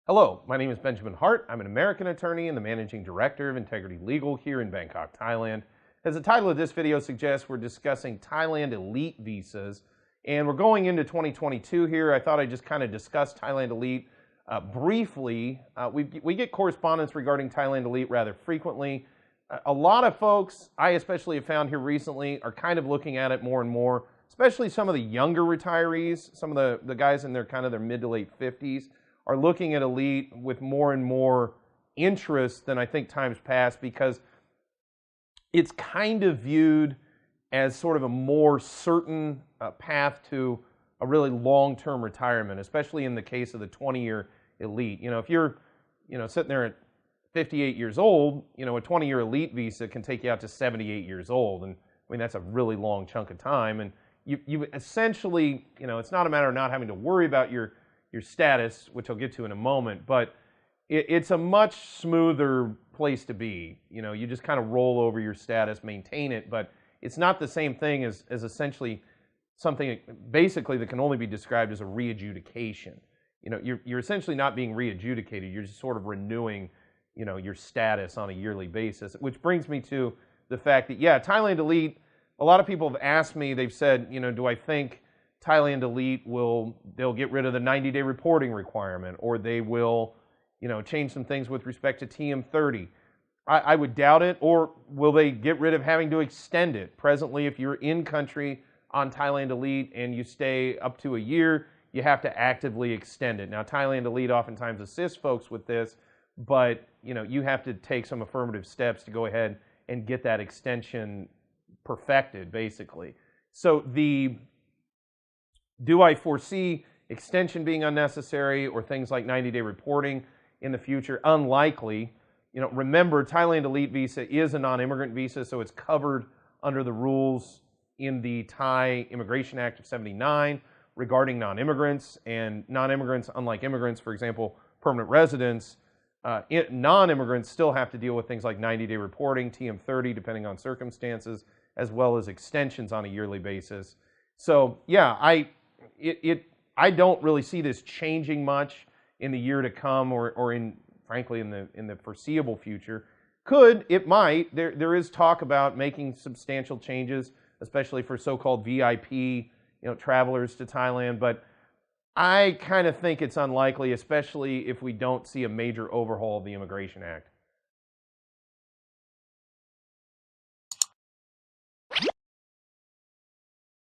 Hello, my name is Benjamin Hart. I'm an American attorney and the managing director of Integrity Legal here in Bangkok, Thailand. As the title of this video suggests, we're discussing Thailand elite visas, and we're going into 2022 here. I thought I'd just kind of discuss Thailand elite briefly. We get correspondence regarding Thailand elite rather frequently. A lot of folks, I especially have found here recently, are kind of looking at it more and more, especially some of the younger retirees, some of the guys in their kind of their mid to late 50s. Are looking at elite with more and more interest than I think times past, because it's kind of viewed as sort of a more certain path to a really long-term retirement, especially in the case of the 20-year elite. If you're, sitting there at 58 years old, a 20-year elite visa can take you out to 78 years old. And I mean, that's a really long chunk of time. And you essentially, it's not a matter of not having to worry about your status, which I'll get to in a moment, but it's a much smoother place to be. You just kind of roll over your status, maintain it, but it's not the same thing as essentially something basically that can only be described as a re-adjudication. You're essentially not being re-adjudicated, you're just sort of renewing, your status on a yearly basis, which brings me to the fact that, yeah, Thailand elite, a lot of people have asked me, they've said, do I think Thailand elite they'll get rid of the 90-day reporting requirement, or they will, change some things with respect to TM30. I would doubt it. Or will they get rid of having to extend it? Presently, if you're in country on Thailand elite and you stay up to a year, you have to actively extend it. Now, Thailand elite oftentimes assists folks with this, but you have to take some affirmative steps to go ahead and get that extension perfected, basically. So do I foresee extension being unnecessary or things like 90-day reporting in the future? Unlikely. Remember, Thailand elite visa is a non-immigrant visa, so it's covered under the rules in the Thai Immigration Act of '79 regarding non-immigrants. And non-immigrants, unlike immigrants, for example, permanent residents, non-immigrants still have to deal with things like 90-day reporting, TM30, depending on circumstances, as well as extensions on a yearly basis. So, yeah, I don't really see this changing much in the year to come, or frankly in the foreseeable future. It might. There is talk about making substantial changes, especially for so-called VIP, travelers to Thailand. But I kind of think it's unlikely, especially if we don't see a major overhaul of the Immigration Act.